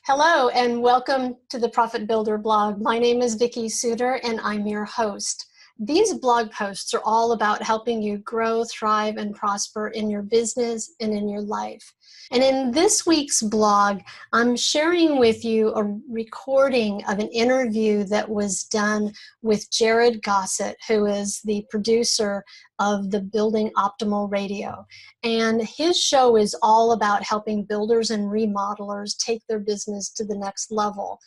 Hello and welcome to the Profit Builder blog. My name is Vicki Suter and I'm your host. These blog posts are all about helping you grow, thrive, and prosper in your business and in your life. And in this week's blog, I'm sharing with you a recording of an interview that was done with Gossett, who is the producer of the Building Optimal Radio. And his show is all about helping builders and remodelers take their business to the next level.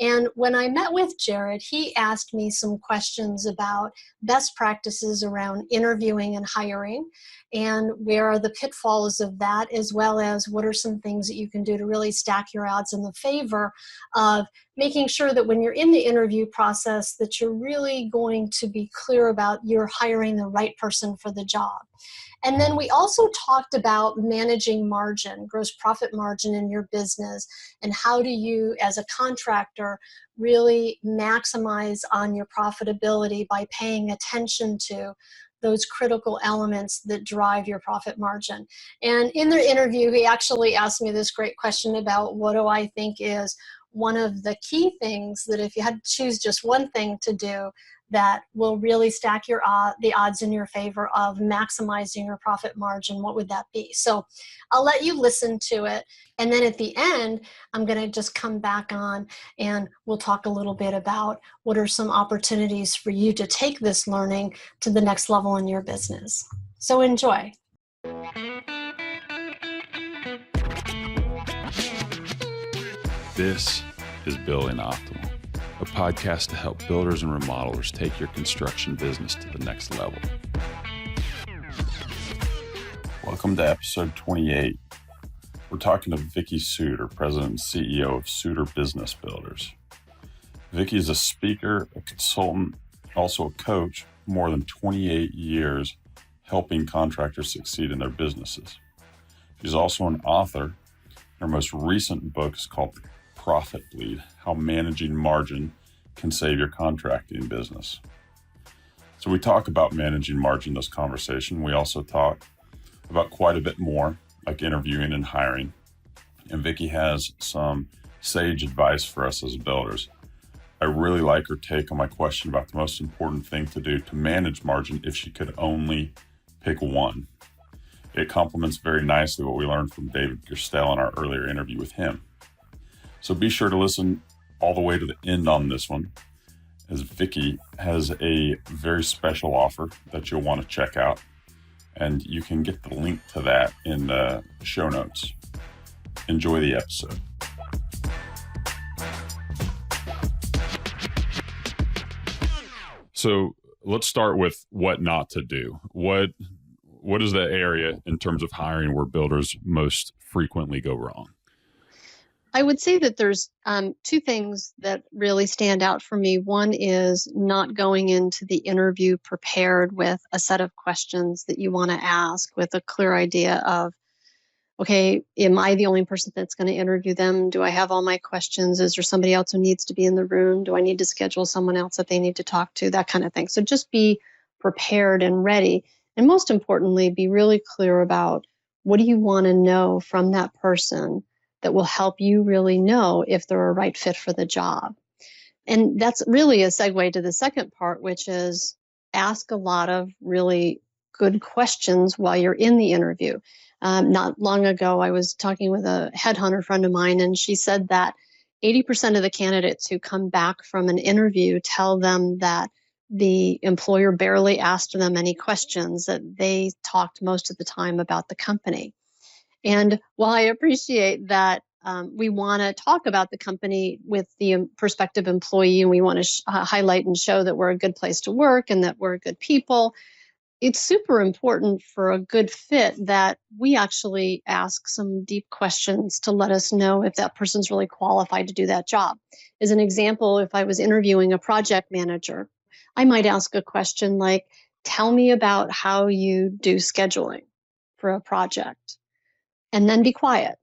And when I met with Jared, he asked me some questions about best practices around interviewing and hiring, and where are the pitfalls of that, as well as what are some things that you can do to really stack your odds in the favor of making sure that when you're in the interview process that you're really going to be clear about you're hiring the right person for the job. And then we also talked about managing margin, gross profit margin in your business, and how do you, as a contractor, really maximize on your profitability by paying attention to those critical elements that drive your profit margin. And in their interview, he actually asked me this great question about what do I think is one of the key things that if you had to choose just one thing to do that will really stack the odds in your favor of maximizing your profit margin, what would that be? So I'll let you listen to it. And then at the end, I'm going to just come back on and we'll talk a little bit about what are some opportunities for you to take this learning to the next level in your business. So enjoy. This is Building Optimal, a podcast to help builders and remodelers take your construction business to the next level. Welcome to episode 28. We're talking to Vicki Suter, President and CEO of Suter Business Builders. Vicki is a speaker, a consultant, also a coach, more than 28 years helping contractors succeed in their businesses. She's also an author. Her most recent book is called Profit Bleed: How Managing Margin Can Save Your Contracting Business. So we talk about managing margin in this conversation. We also talk about quite a bit more, like interviewing and hiring. And Vicki has some sage advice for us as builders. I really like her take on my question about the most important thing to do to manage margin if she could only pick one. It complements very nicely what we learned from David Gerstel in our earlier interview with him. So be sure to listen all the way to the end on this one, as Vicki has a very special offer that you'll want to check out. And you can get the link to that in the show notes. Enjoy the episode. So let's start with what not to do. What is the area in terms of hiring where builders most frequently go wrong? I would say that there's two things that really stand out for me. One is not going into the interview prepared with a set of questions that you want to ask with a clear idea of, okay, am I the only person that's going to interview them? Do I have all my questions? Is there somebody else who needs to be in the room? Do I need to schedule someone else that they need to talk to? That kind of thing. So just be prepared and ready. And most importantly, be really clear about what do you want to know from that person that will help you really know if they're a right fit for the job. And that's really a segue to the second part, which is ask a lot of really good questions while you're in the interview. Not long ago, I was talking with a headhunter friend of mine, and she said that 80% of the candidates who come back from an interview tell them that the employer barely asked them any questions, that they talked most of the time about the company. And while I appreciate that we want to talk about the company with the prospective employee and we want to highlight and show that we're a good place to work and that we're good people, it's super important for a good fit that we actually ask some deep questions to let us know if that person's really qualified to do that job. As an example, if I was interviewing a project manager, I might ask a question like, tell me about how you do scheduling for a project. And then be quiet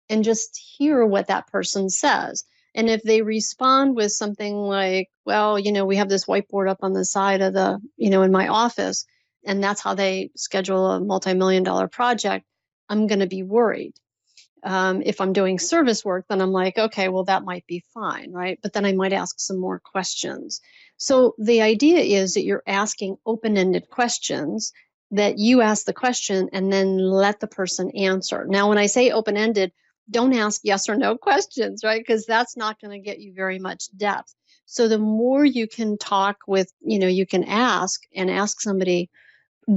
and just hear what that person says. And if they respond with something like, well, we have this whiteboard up on the side of the, in my office, and that's how they schedule a multi-million-dollar project, I'm going to be worried. If I'm doing service work, then I'm like, okay, well, that might be fine, right? But then I might ask some more questions. So the idea is that you're asking open-ended questions, that you ask the question and then let the person answer. Now, when I say open-ended, don't ask yes or no questions, right? Because that's not going to get you very much depth. So the more you can talk with, you can ask somebody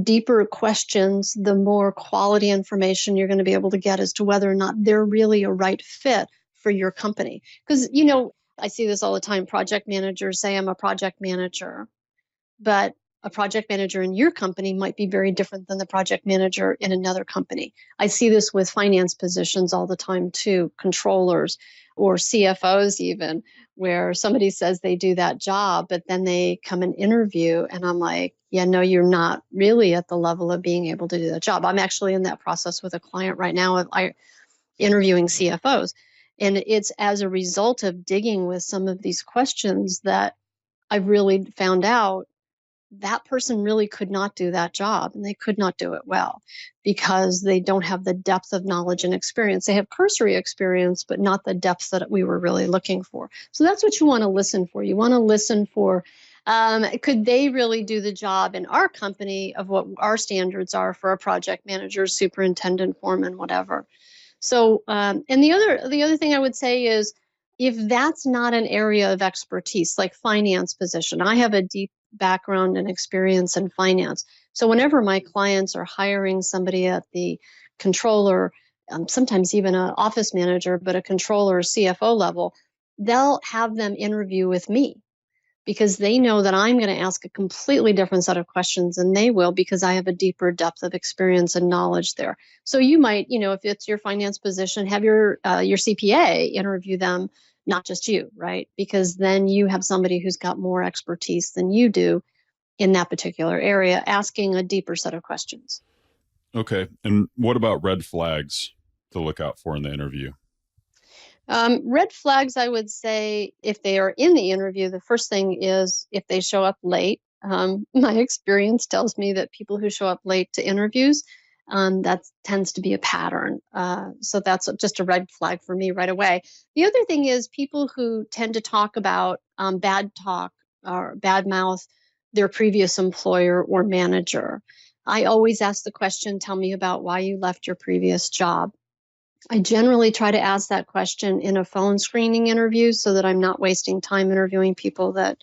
deeper questions, the more quality information you're going to be able to get as to whether or not they're really a right fit for your company. Because, I see this all the time. Project managers say, I'm a project manager, but a project manager in your company might be very different than the project manager in another company. I see this with finance positions all the time too, controllers or CFOs even, where somebody says they do that job, but then they come and interview and I'm like, yeah, no, you're not really at the level of being able to do that job. I'm actually in that process with a client right now of interviewing CFOs. And it's as a result of digging with some of these questions that I've really found out that person really could not do that job, and they could not do it well because they don't have the depth of knowledge and experience. They have cursory experience, but not the depth that we were really looking for. So that's what you want to listen for. You want to listen for, could they really do the job in our company of what our standards are for a project manager, superintendent, foreman, whatever. So, and the other thing I would say is, if that's not an area of expertise, like finance position, I have a deep background and experience in finance. So whenever my clients are hiring somebody at the controller, sometimes even an office manager, but a controller, CFO level, they'll have them interview with me because they know that I'm going to ask a completely different set of questions than they will because I have a deeper depth of experience and knowledge there. So you might, if it's your finance position, have your CPA interview them, not just you, right? Because then you have somebody who's got more expertise than you do in that particular area, asking a deeper set of questions. Okay. And what about red flags to look out for in the interview? Red flags, I would say, if they are in the interview, the first thing is if they show up late. My experience tells me that people who show up late to interviews, that tends to be a pattern. So that's just a red flag for me right away. The other thing is people who tend to talk about bad talk or bad mouth their previous employer or manager. I always ask the question, tell me about why you left your previous job. I generally try to ask that question in a phone screening interview so that I'm not wasting time interviewing people that,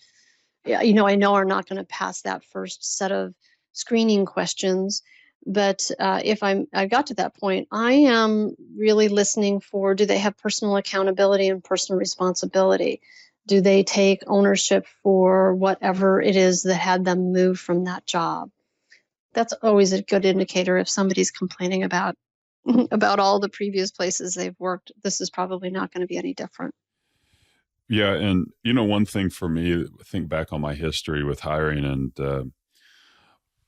I know are not going to pass that first set of screening questions. But if I got to that point, I am really listening for, do they have personal accountability and personal responsibility? Do they take ownership for whatever it is that had them move from that job? That's always a good indicator if somebody's complaining about all the previous places they've worked. This is probably not going to be any different. Yeah. And, one thing for me, think back on my history with hiring, and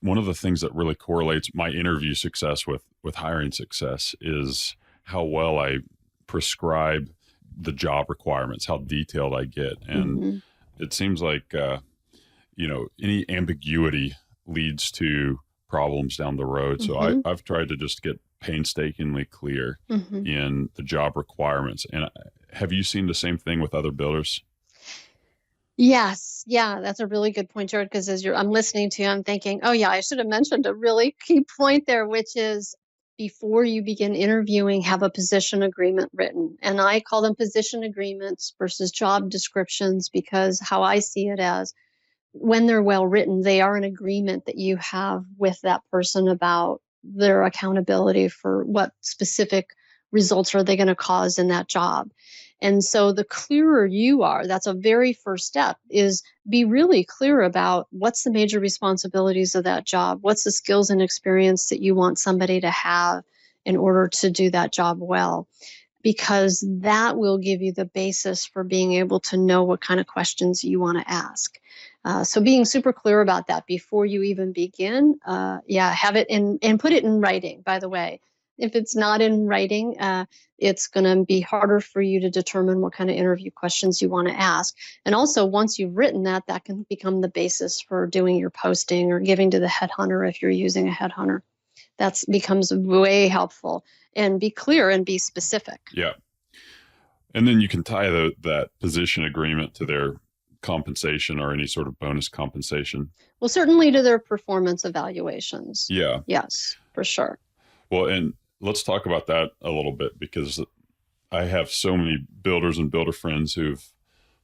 one of the things that really correlates my interview success with hiring success is how well I prescribe the job requirements, how detailed I get. And it seems like, any ambiguity leads to problems down the road. So I've tried to just get painstakingly clear in the job requirements. And have you seen the same thing with other builders? Yes. Yeah, that's a really good point, Jared, because I'm listening to you, I'm thinking, oh yeah, I should have mentioned a really key point there, which is before you begin interviewing, have a position agreement written. And I call them position agreements versus job descriptions because how I see it as, when they're well written, they are an agreement that you have with that person about their accountability for what specific results are they going to cause in that job. And so the clearer you are, that's a very first step, is be really clear about what's the major responsibilities of that job, what's the skills and experience that you want somebody to have in order to do that job well, because that will give you the basis for being able to know what kind of questions you want to ask. So being super clear about that before you even begin, have it and put it in writing, by the way. If it's not in writing, it's going to be harder for you to determine what kind of interview questions you want to ask. And also, once you've written that can become the basis for doing your posting or giving to the headhunter if you're using a headhunter. That becomes way helpful. And be clear and be specific. Yeah. And then you can tie that position agreement to their compensation or any sort of bonus compensation. Well, certainly to their performance evaluations. Yeah. Yes, for sure. Well, and let's talk about that a little bit, because I have so many builders and builder friends who've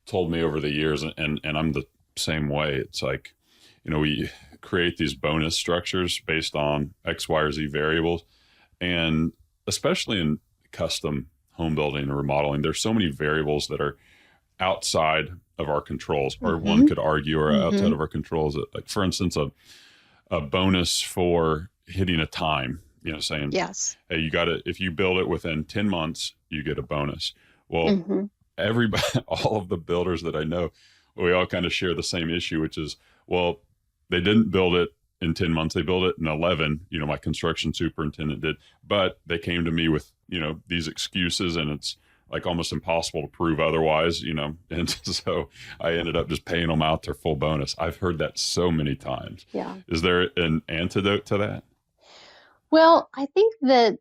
told me over the years, and I'm the same way. It's like, we create these bonus structures based on X, Y, or Z variables. And especially in custom home building and remodeling, there's so many variables that are outside of our controls, or one could argue are outside of our controls. Like, for instance, a bonus for hitting a time, saying, yes, hey, if you build it within 10 months, you get a bonus. Well, everybody, all of the builders that I know, we all kind of share the same issue, which is, well, they didn't build it in 10 months. They built it in 11. My construction superintendent did, but they came to me with, these excuses, and it's like almost impossible to prove otherwise, and so I ended up just paying them out their full bonus. I've heard that so many times. Yeah. Is there an antidote to that? Well, I think that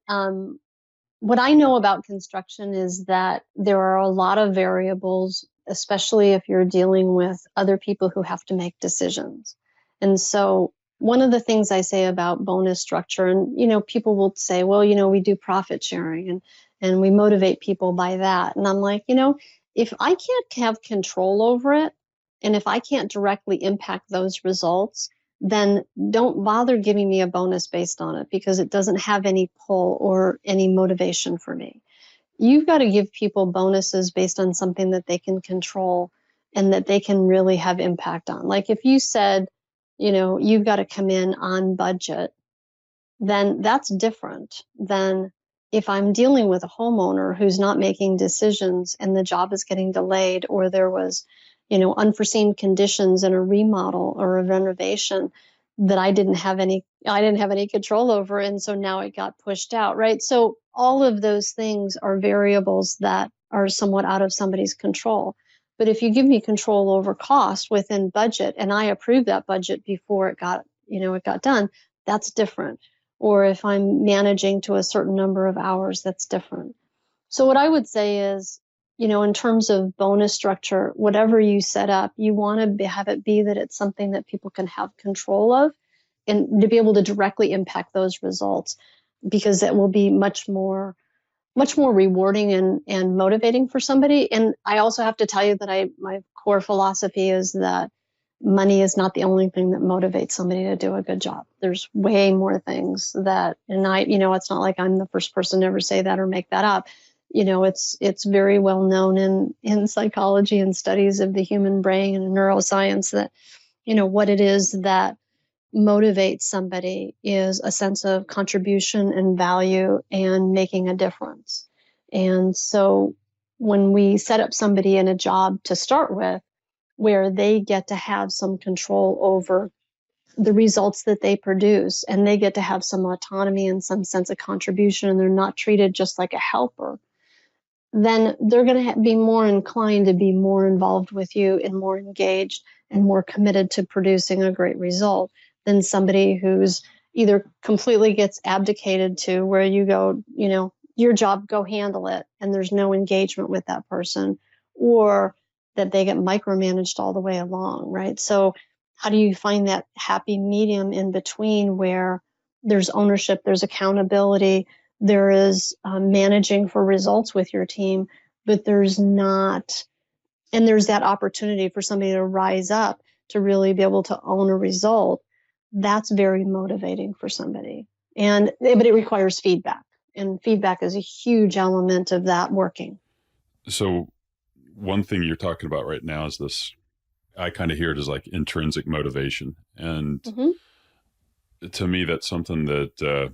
what I know about construction is that there are a lot of variables, especially if you're dealing with other people who have to make decisions. And so one of the things I say about bonus structure, and, people will say, well, we do profit sharing and we motivate people by that. And I'm like, if I can't have control over it, and if I can't directly impact those results, then don't bother giving me a bonus based on it, because it doesn't have any pull or any motivation for me. You've got to give people bonuses based on something that they can control and that they can really have impact on. Like if you said, you've got to come in on budget, then that's different than if I'm dealing with a homeowner who's not making decisions and the job is getting delayed, or there was, unforeseen conditions in a remodel or a renovation that I didn't have any control over. And so now it got pushed out, right? So all of those things are variables that are somewhat out of somebody's control. But if you give me control over cost within budget, and I approve that budget before it got done, that's different. Or if I'm managing to a certain number of hours, that's different. So what I would say is, in terms of bonus structure, whatever you set up, you want to have it be that it's something that people can have control of, and to be able to directly impact those results, because it will be much more rewarding and motivating for somebody. And I also have to tell you that my core philosophy is that money is not the only thing that motivates somebody to do a good job. There's way more things that, and it's not like I'm the first person to ever say that or make that up. It's very well known in psychology and studies of the human brain and neuroscience that, what it is that motivates somebody is a sense of contribution and value and making a difference. And so when we set up somebody in a job to start with, where they get to have some control over the results that they produce, and they get to have some autonomy and some sense of contribution, and they're not treated just like a helper, then they're going to be more inclined to be more involved with you and more engaged and more committed to producing a great result than somebody who's either completely gets abdicated to, where you go, your job, go handle it, and there's no engagement with that person, or that they get micromanaged all the way along, right? So how do you find that happy medium in between, where there's ownership, there's accountability, there is managing for results with your team, but there's not, and there's that opportunity for somebody to rise up to really be able to own a result. That's very motivating for somebody. But it requires feedback, and feedback is a huge element of that working. So one thing you're talking about right now is this, I kind of hear it as like intrinsic motivation. And to me, that's something that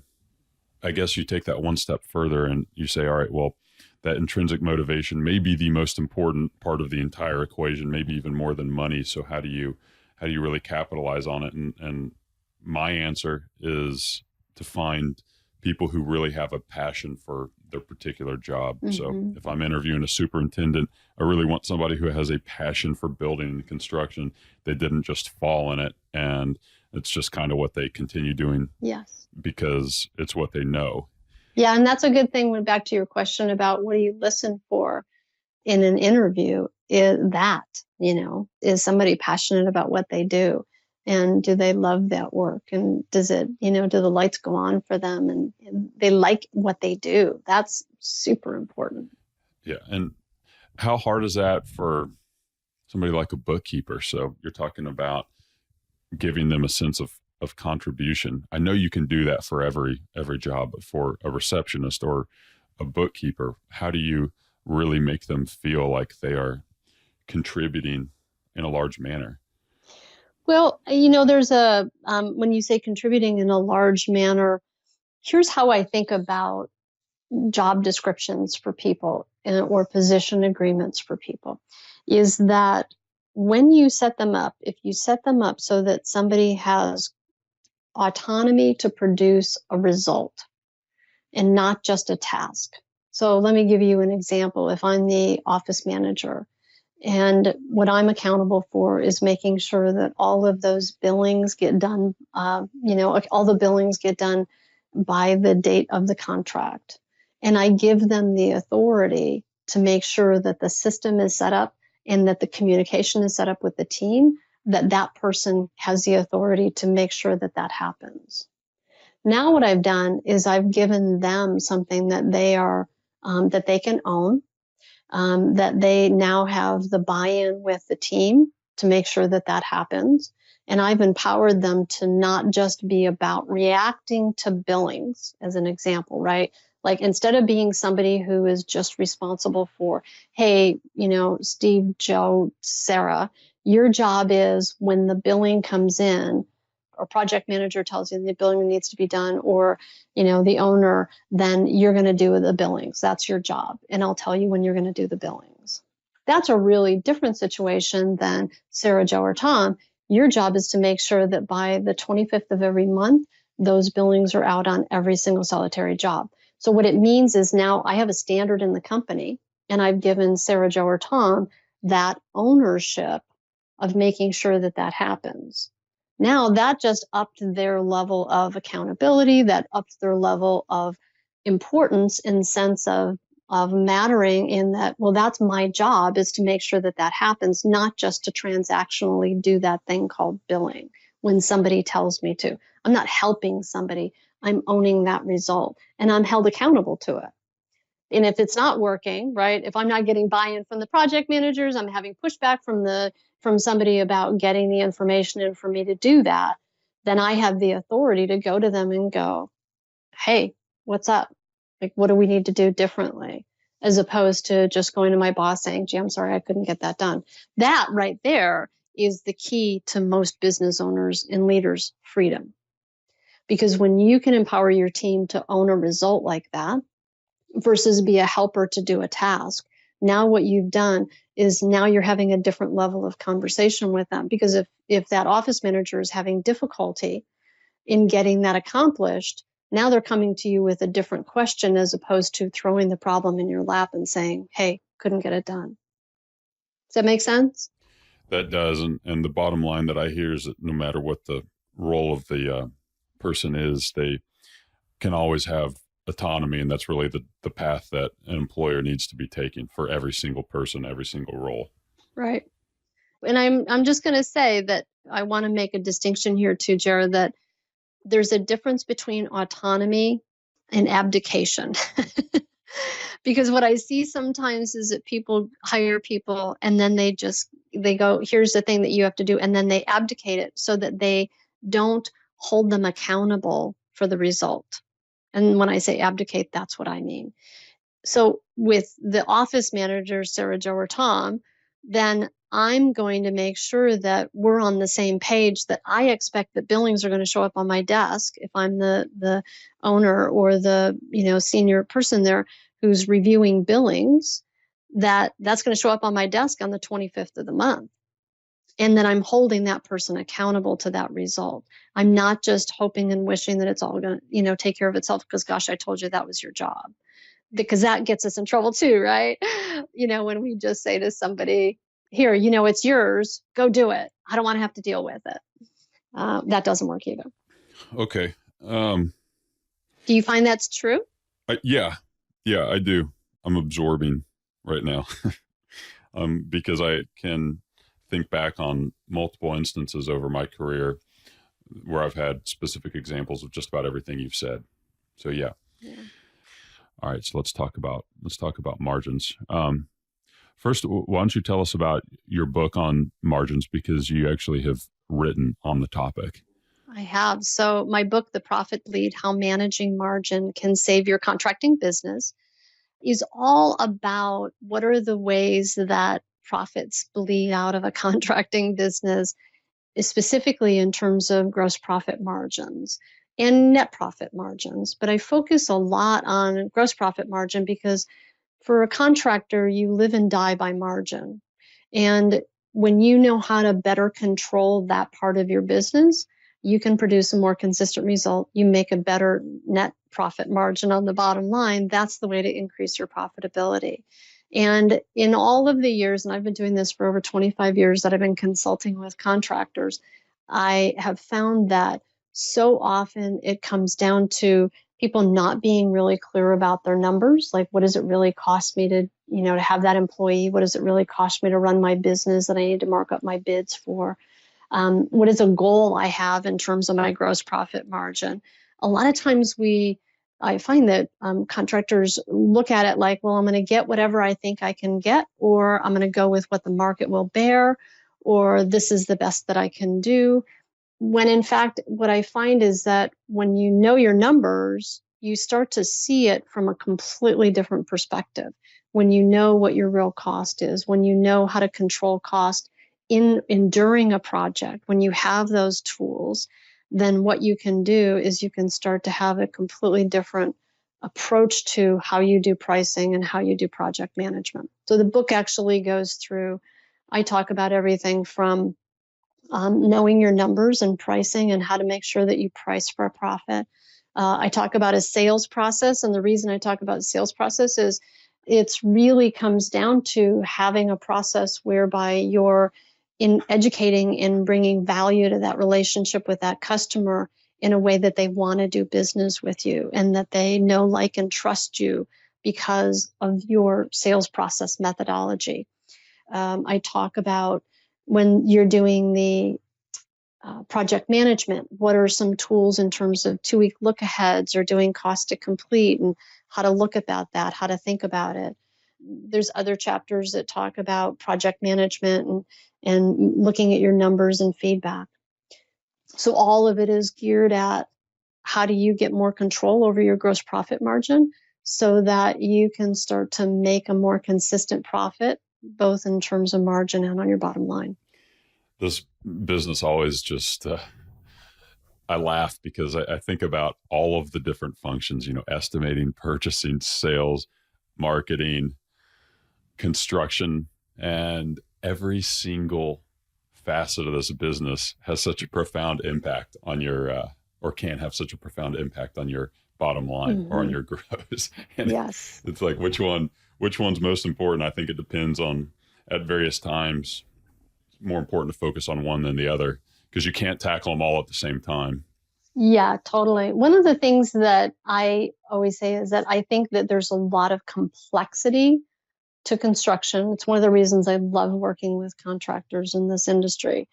I guess you take that one step further and you say, all right, well, that intrinsic motivation may be the most important part of the entire equation, maybe even more than money. So how do you really capitalize on it? And my answer is to find people who really have a passion for their particular job. So if I'm interviewing a superintendent, I really want somebody who has a passion for building and construction. They didn't just fall in it and It's just kind of what they continue doing. Yes. Because it's what they know. Yeah, and that's a good thing. When back to your question about what do you listen for in an interview, is that, is somebody passionate about what they do? And do they love that work? And does it, do the lights go on for them and they like what they do? That's super important. Yeah. And how hard is that for somebody like a bookkeeper? So you're talking about giving them a sense of contribution. I know you can do that for every job, but for a receptionist or a bookkeeper, how do you really make them feel like they are contributing in a large manner? Well, there's when you say contributing in a large manner, here's how I think about job descriptions for people or position agreements for people, is that when you set them up, if you set them up so that somebody has autonomy to produce a result and not just a task. So let me give you an example. If I'm the office manager and what I'm accountable for is making sure that all of those billings get done, all the billings get done by the date of the contract. And I give them the authority to make sure that the system is set up and that the communication is set up with the team, that person has the authority to make sure that that happens. Now what I've done is I've given them something that they are, that they can own, that they now have the buy-in with the team to make sure that that happens. And I've empowered them to not just be about reacting to billings, as an example, right? Like instead of being somebody who is just responsible for, hey, Steve, Joe, Sarah, your job is when the billing comes in, or project manager tells you the billing needs to be done, or the owner, then you're going to do the billings. That's your job, and I'll tell you when you're going to do the billings. That's a really different situation than Sarah, Joe, or Tom. Your job is to make sure that by the 25th of every month, those billings are out on every single solitary job. So what it means is now I have a standard in the company, and I've given Sarah, Joe, or Tom that ownership of making sure that that happens. Now that just upped their level of accountability, that upped their level of importance in sense of mattering, in that, well, that's my job, is to make sure that that happens, not just to transactionally do that thing called billing when somebody tells me to. I'm not helping somebody. I'm owning that result, and I'm held accountable to it. And if it's not working, right, if I'm not getting buy-in from the project managers, I'm having pushback from somebody about getting the information in for me to do that, then I have the authority to go to them and go, hey, what's up? Like, what do we need to do differently? As opposed to just going to my boss saying, gee, I'm sorry, I couldn't get that done. That right there is the key to most business owners and leaders' freedom. Because when you can empower your team to own a result like that versus be a helper to do a task, now what you've done is now you're having a different level of conversation with them. Because if that office manager is having difficulty in getting that accomplished, now they're coming to you with a different question as opposed to throwing the problem in your lap and saying, hey, couldn't get it done. Does that make sense? That does. And the bottom line that I hear is that no matter what the role of the person is, they can always have autonomy. And that's really the path that an employer needs to be taking for every single person, every single role. Right. And I'm just going to say that I want to make a distinction here too, Jared, that there's a difference between autonomy and abdication. Because what I see sometimes is that people hire people and then they go, here's the thing that you have to do. And then they abdicate it so that they don't hold them accountable for the result. And when I say abdicate, that's what I mean. So with the office manager, Sarah, Joe, or Tom, then I'm going to make sure that we're on the same page, that I expect that billings are going to show up on my desk if I'm the owner or the senior person there who's reviewing billings, that's going to show up on my desk on the 25th of the month. And then I'm holding that person accountable to that result. I'm not just hoping and wishing that it's all going to take care of itself because, gosh, I told you that was your job. Because that gets us in trouble too, right? When we just say to somebody, here, it's yours, go do it. I don't want to have to deal with it. that doesn't work either. Okay. Do you find that's true? Yeah, I do. I'm absorbing right now because I can think back on multiple instances over my career where I've had specific examples of just about everything you've said. So yeah. All right. So let's talk about margins. First, why don't you tell us about your book on margins, because you actually have written on the topic. I have. So my book, The Profit Bleed: How Managing Margin Can Save Your Contracting Business, is all about what are the ways that profits bleed out of a contracting business, specifically in terms of gross profit margins and net profit margins. But I focus a lot on gross profit margin because for a contractor, you live and die by margin. And when you know how to better control that part of your business, you can produce a more consistent result. You make a better net profit margin on the bottom line. That's the way to increase your profitability. And in all of the years, and I've been doing this for over 25 years that I've been consulting with contractors, I have found that so often it comes down to people not being really clear about their numbers. Like, what does it really cost me to, to have that employee? What does it really cost me to run my business that I need to mark up my bids for? What is a goal I have in terms of my gross profit margin? A lot of times I find that contractors look at it like, well, I'm going to get whatever I think I can get, or I'm going to go with what the market will bear, or this is the best that I can do. When in fact, what I find is that when you know your numbers, you start to see it from a completely different perspective. When you know what your real cost is, when you know how to control cost during a project, when you have those tools, then what you can do is you can start to have a completely different approach to how you do pricing and how you do project management. So the book actually goes through, I talk about everything from knowing your numbers and pricing and how to make sure that you price for a profit. I talk about a sales process, and the reason I talk about sales process is it really comes down to having a process whereby you're in educating and bringing value to that relationship with that customer in a way that they want to do business with you and that they know, like, and trust you because of your sales process methodology. I talk about when you're doing the project management, what are some tools in terms of 2-week look aheads or doing cost to complete and how to look about that, how to think about it. There's other chapters that talk about project management and looking at your numbers and feedback. So all of it is geared at how do you get more control over your gross profit margin so that you can start to make a more consistent profit, both in terms of margin and on your bottom line. This business always just, I laugh because I think about all of the different functions, estimating, purchasing, sales, marketing, construction, and every single facet of this business has such a profound impact on your, or can have such a profound impact on your bottom line or on your gross. And yes, it's like, which one's most important? I think it depends on, at various times, more important to focus on one than the other because you can't tackle them all at the same time. Yeah, totally. One of the things that I always say is that I think that there's a lot of complexity to construction. It's one of the reasons I love working with contractors in this industry.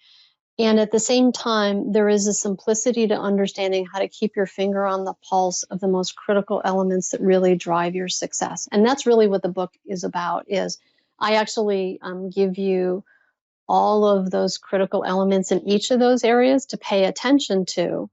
And at the same time, there is a simplicity to understanding how to keep your finger on the pulse of the most critical elements that really drive your success. And that's really what the book is about, is I actually give you all of those critical elements in each of those areas to pay attention to.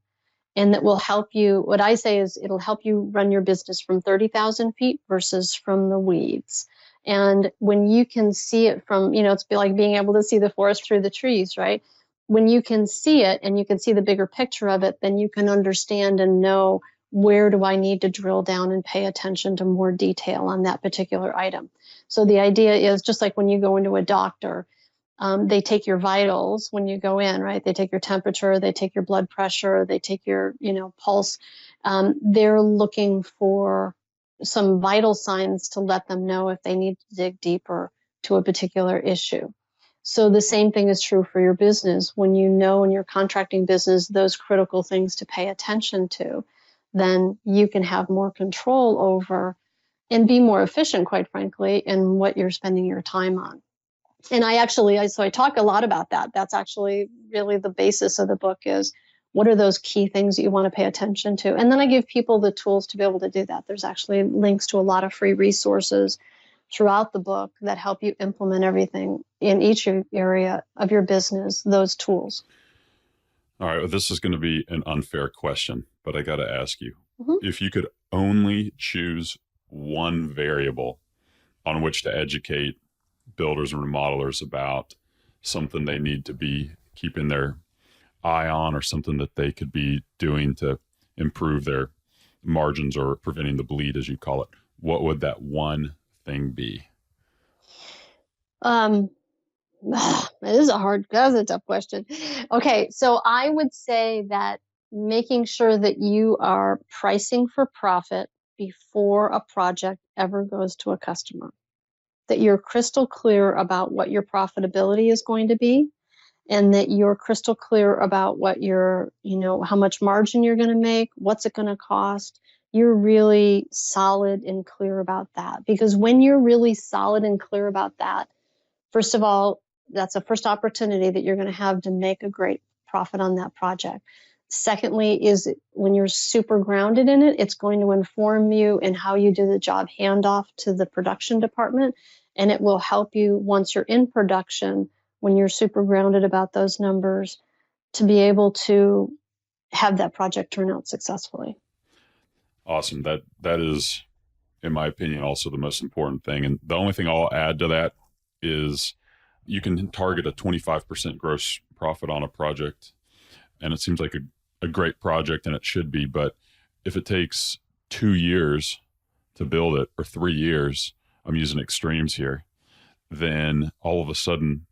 And that will help you. What I say is it'll help you run your business from 30,000 feet versus from the weeds. And when you can see it from, it's like being able to see the forest through the trees, right? When you can see it and you can see the bigger picture of it, then you can understand and know, where do I need to drill down and pay attention to more detail on that particular item. So the idea is just like when you go into a doctor, they take your vitals when you go in, right? They take your temperature, they take your blood pressure, they take your, pulse. They're looking for some vital signs to let them know if they need to dig deeper to a particular issue. So the same thing is true for your business. When you know in your contracting business those critical things to pay attention to, then you can have more control over and be more efficient, quite frankly, in what you're spending your time on. And I talk a lot about that. That's actually really the basis of the book is what are those key things that you want to pay attention to? And then I give people the tools to be able to do that. There's actually links to a lot of free resources throughout the book that help you implement everything in each area of your business, those tools. All right. Well, this is going to be an unfair question, but I got to ask you, if you could only choose one variable on which to educate builders and remodelers about something they need to be keeping their eye on or something that they could be doing to improve their margins or preventing the bleed, as you call it, what would that one thing be? That's a tough question. Okay, so I would say that making sure that you are pricing for profit before a project ever goes to a customer, that you're crystal clear about what your profitability is going to be, and that you're crystal clear about what how much margin you're going to make, what's it going to cost. You're really solid and clear about that. Because when you're really solid and clear about that, first of all, that's a first opportunity that you're going to have to make a great profit on that project. Secondly, is when you're super grounded in it, it's going to inform you in how you do the job handoff to the production department. And it will help you once you're in production, when you're super grounded about those numbers, to be able to have that project turn out successfully. Awesome. That is, in my opinion, also the most important thing. And the only thing I'll add to that is you can target a 25% gross profit on a project. And it seems like a great project, and it should be. But if it takes 2 years to build it, or 3 years, I'm using extremes here, then all of a sudden,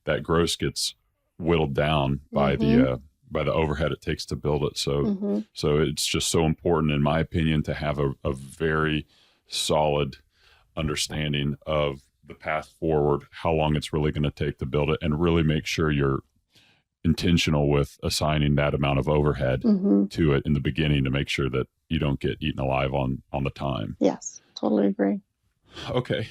that gross gets whittled down by the overhead it takes to build it. So so it's just so important, in my opinion, to have a very solid understanding of the path forward, how long it's really going to take to build it, and really make sure you're intentional with assigning that amount of overhead to it in the beginning to make sure that you don't get eaten alive on the time. Yes, totally agree. Okay.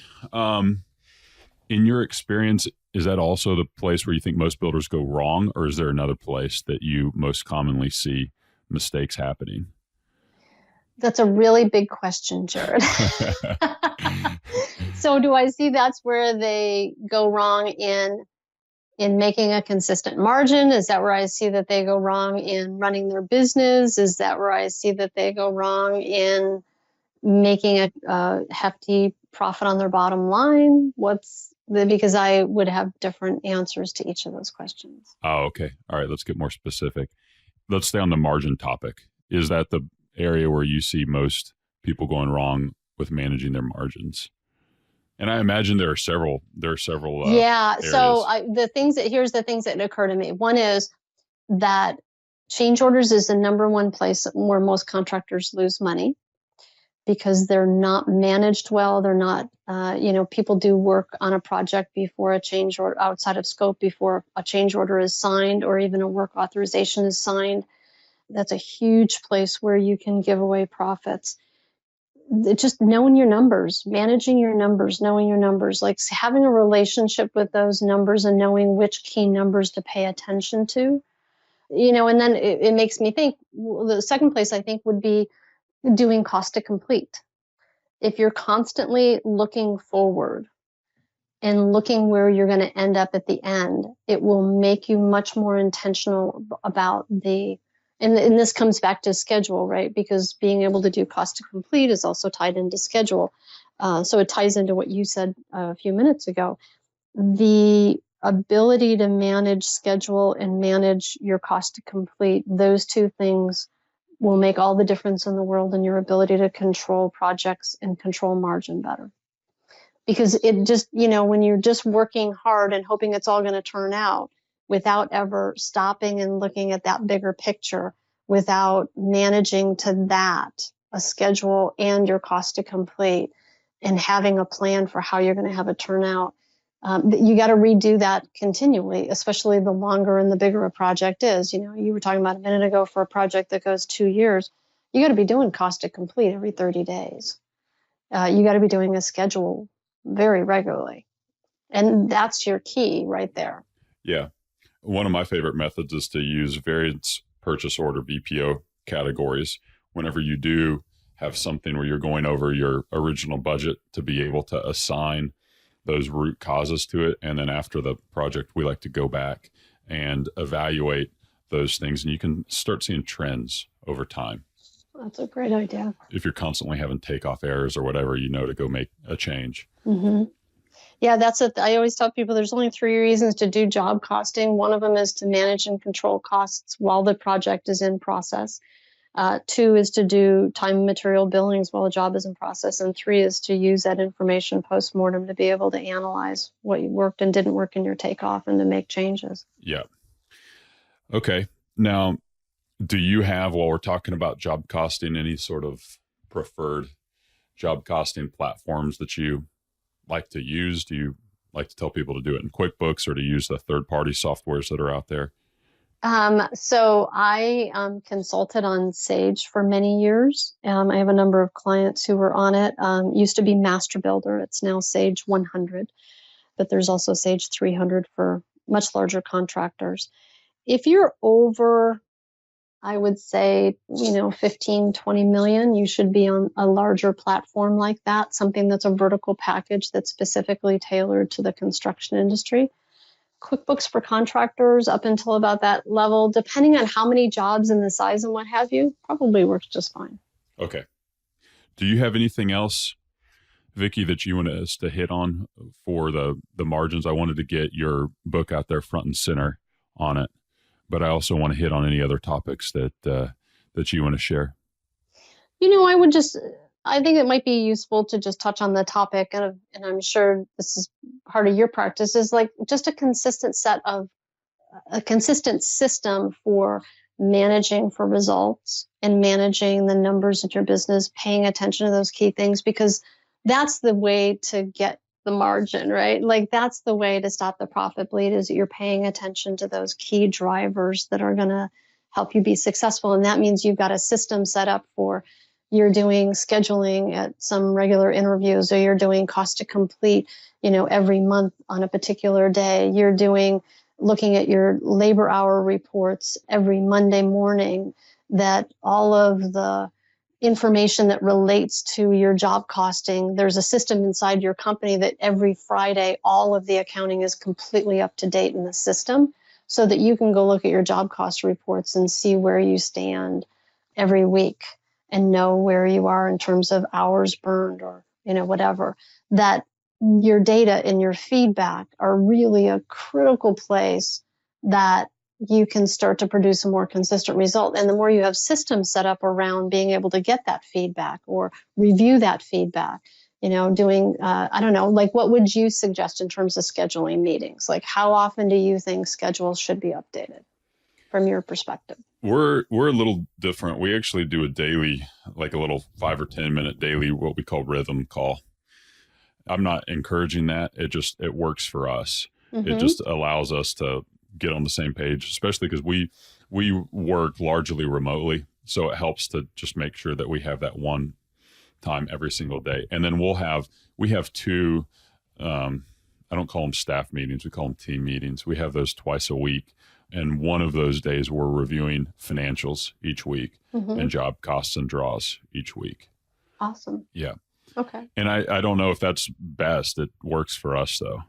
In your experience, is that also the place where you think most builders go wrong, or is there another place that you most commonly see mistakes happening? That's a really big question, Jared. So do I see that's where they go wrong in making a consistent margin? Is that where I see that they go wrong in running their business? Is that where I see that they go wrong in making a hefty profit on their bottom line? Because I would have different answers to each of those questions. Oh, okay. All right. Let's get more specific. Let's stay on the margin topic. Is that the area where you see most people going wrong with managing their margins? And I imagine there are several. Yeah. Areas. So here's the things that occur to me. One is that change orders is the number one place where most contractors lose money, because they're not managed well. They're not, people do work on a project before a change order, outside of scope, before a change order is signed or even a work authorization is signed. That's a huge place where you can give away profits. Just knowing your numbers, managing your numbers, knowing your numbers, like having a relationship with those numbers and knowing which key numbers to pay attention to, and then it makes me think, the second place I think would be doing cost to complete. If you're constantly looking forward and looking where you're going to end up at the end, it will make you much more intentional about and this comes back to schedule, right? Because being able to do cost to complete is also tied into schedule. So it ties into what you said a few minutes ago. The ability to manage schedule and manage your cost to complete, those two things will make all the difference in the world in your ability to control projects and control margin better. Because it just, when you're just working hard and hoping it's all going to turn out without ever stopping and looking at that bigger picture, without managing to that, a schedule and your cost to complete, and having a plan for how you're going to have it turn out, You got to redo that continually, especially the longer and the bigger a project is. You were talking about a minute ago for a project that goes 2 years, you got to be doing cost to complete every 30 days. You got to be doing a schedule very regularly. And that's your key right there. Yeah. One of my favorite methods is to use variance purchase order VPO categories whenever you do have something where you're going over your original budget, to be able to assign those root causes to it. And then after the project, we like to go back and evaluate those things, and you can start seeing trends over time. That's a great idea. If you're constantly having takeoff errors or whatever, to go make a change. Mm-hmm. Yeah, that's it. I always tell people there's only 3 reasons to do job costing. One of them is to manage and control costs while the project is in process. 2 is to do time and material billings while a job is in process. And 3 is to use that information post-mortem to be able to analyze what worked and didn't work in your takeoff and to make changes. Yeah. Okay. Now, do you have, while we're talking about job costing, any sort of preferred job costing platforms that you like to use? Do you like to tell people to do it in QuickBooks or to use the third-party softwares that are out there? So I consulted on Sage for many years. I have a number of clients who were on it. Used to be Master Builder. It's now Sage 100, but there's also Sage 300 for much larger contractors. If you're over, I would say, 15, 20 million, you should be on a larger platform like that, something that's a vertical package that's specifically tailored to the construction industry. QuickBooks for contractors up until about that level, depending on how many jobs and the size and what have you, probably works just fine. Okay. Do you have anything else, Vicki, that you want us to hit on for the margins? I wanted to get your book out there front and center on it, but I also want to hit on any other topics that you want to share. I think it might be useful to just touch on the topic, and I'm sure this is part of your practice, is like just a consistent system for managing for results and managing the numbers in your business, paying attention to those key things, because that's the way to get the margin, right? Like that's the way to stop the profit bleed, is that you're paying attention to those key drivers that are going to help you be successful. And that means you've got a system set up for, you're doing scheduling at some regular interviews, or you're doing cost to complete, every month on a particular day. You're looking at your labor hour reports every Monday morning, that all of the information that relates to your job costing, there's a system inside your company that every Friday, all of the accounting is completely up to date in the system, so that you can go look at your job cost reports and see where you stand every week and know where you are in terms of hours burned or, whatever. That your data and your feedback are really a critical place that you can start to produce a more consistent result. And the more you have systems set up around being able to get that feedback or review that feedback, doing, I don't know, like what would you suggest in terms of scheduling meetings? Like how often do you think schedules should be updated from your perspective? We're a little different. We actually do a daily, like a little 5 or 10 minute daily, what we call rhythm call. I'm not encouraging that. It works for us. Mm-hmm. It just allows us to get on the same page, especially because we work largely remotely. So it helps to just make sure that we have that one time every single day. And then we have 2, I don't call them staff meetings. We call them team meetings. We have those twice a week. And one of those days we're reviewing financials each week, mm-hmm. and job costs and draws each week. Awesome. Yeah. Okay. And I don't know if that's best. It works for us though.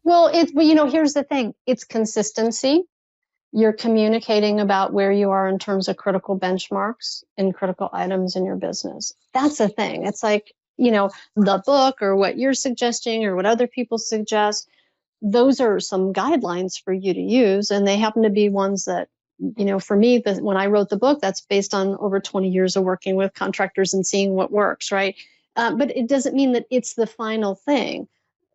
Well, here's the thing. It's consistency. You're communicating about where you are in terms of critical benchmarks and critical items in your business. That's the thing. It's like, the book or what you're suggesting or what other people suggest, those are some guidelines for you to use. And they happen to be ones that, for me, when I wrote the book, that's based on over 20 years of working with contractors and seeing what works, right? But it doesn't mean that it's the final thing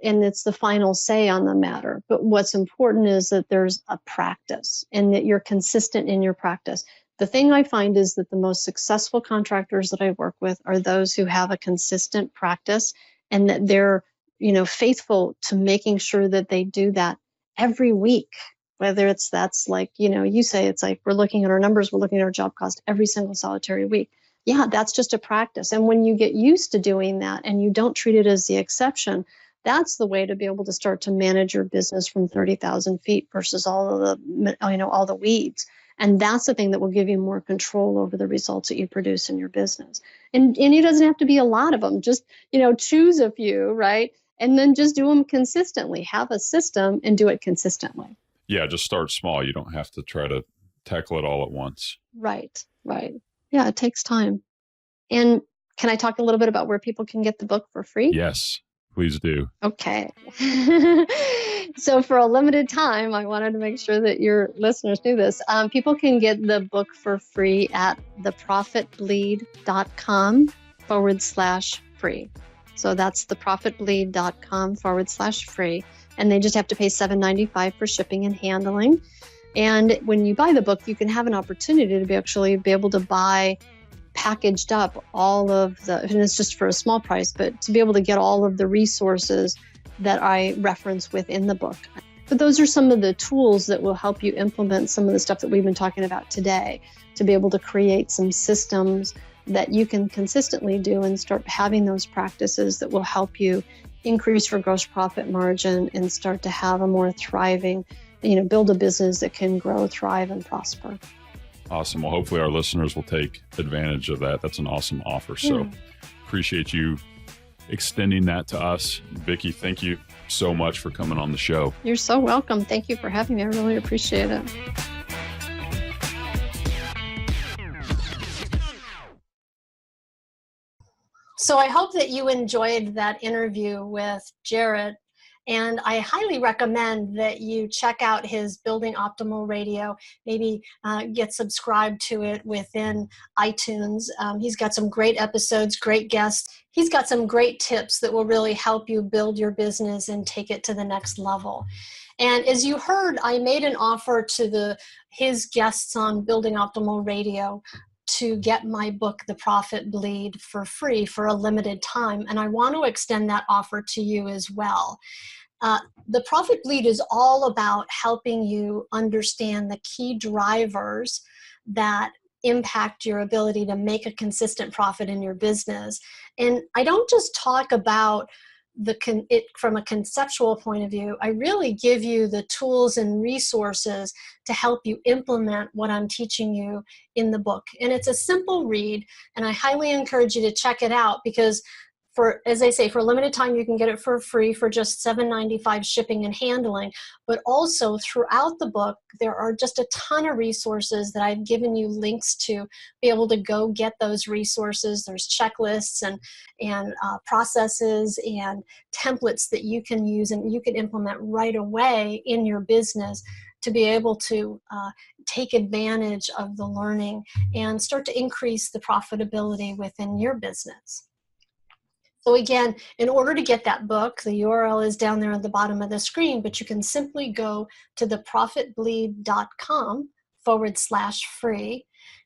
and it's the final say on the matter. But what's important is that there's a practice and that you're consistent in your practice. The thing I find is that the most successful contractors that I work with are those who have a consistent practice, and that they're faithful to making sure that they do that every week. Whether that's like, you say it's like we're looking at our numbers, we're looking at our job cost every single solitary week. Yeah, that's just a practice. And when you get used to doing that and you don't treat it as the exception, that's the way to be able to start to manage your business from 30,000 feet versus all of the weeds. And that's the thing that will give you more control over the results that you produce in your business. And it doesn't have to be a lot of them. Just, choose a few, right? And then just do them consistently. Have a system and do it consistently. Yeah, just start small. You don't have to try to tackle it all at once. Right. Yeah, it takes time. And can I talk a little bit about where people can get the book for free? Yes, please do. Okay. So for a limited time, I wanted to make sure that your listeners knew this. People can get the book for free at theprofitbleed.com/free. So that's theprofitbleed.com/free. And they just have to pay $7.95 for shipping and handling. And when you buy the book, you can have an opportunity to be able to buy packaged up all of and it's just for a small price, but to be able to get all of the resources that I reference within the book. But those are some of the tools that will help you implement some of the stuff that we've been talking about today, to be able to create some systems that you can consistently do and start having those practices that will help you increase your gross profit margin and start to have a more thriving, build a business that can grow, thrive, and prosper. Awesome. Well, hopefully our listeners will take advantage of that. That's an awesome offer. So appreciate you extending that to us. Vicki, thank you so much for coming on the show. You're so welcome. Thank you for having me. I really appreciate it. So I hope that you enjoyed that interview with Jared. And I highly recommend that you check out his Building Optimal Radio, maybe get subscribed to it within iTunes. He's got some great episodes, great guests. He's got some great tips that will really help you build your business and take it to the next level. And as you heard, I made an offer to his guests on Building Optimal Radio to get my book, The Profit Bleed, for free for a limited time. And I want to extend that offer to you as well. The Profit Bleed is all about helping you understand the key drivers that impact your ability to make a consistent profit in your business. And I don't just talk about it from a conceptual point of view. I really give you the tools and resources to help you implement what I'm teaching you in the book. And it's a simple read, and I highly encourage you to check it out because as I say, for a limited time, you can get it for free for just $7.95 shipping and handling. But also throughout the book, there are just a ton of resources that I've given you links to be able to go get those resources. There's checklists and processes and templates that you can use and you can implement right away in your business to be able to take advantage of the learning and start to increase the profitability within your business. So again, in order to get that book, the URL is down there at the bottom of the screen, but you can simply go to theprofitbleed.com/free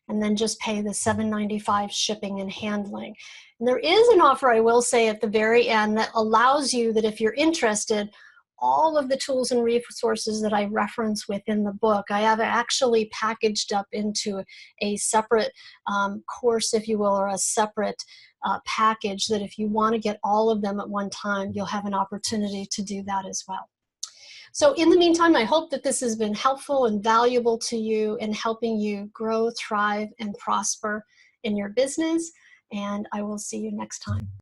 and then just pay the $7.95 shipping and handling. And there is an offer, I will say, at the very end that allows you that if you're interested, all of the tools and resources that I reference within the book, I have actually packaged up into a separate course, if you will, or a separate package that if you want to get all of them at one time, you'll have an opportunity to do that as well. So in the meantime, I hope that this has been helpful and valuable to you in helping you grow, thrive, and prosper in your business. And I will see you next time.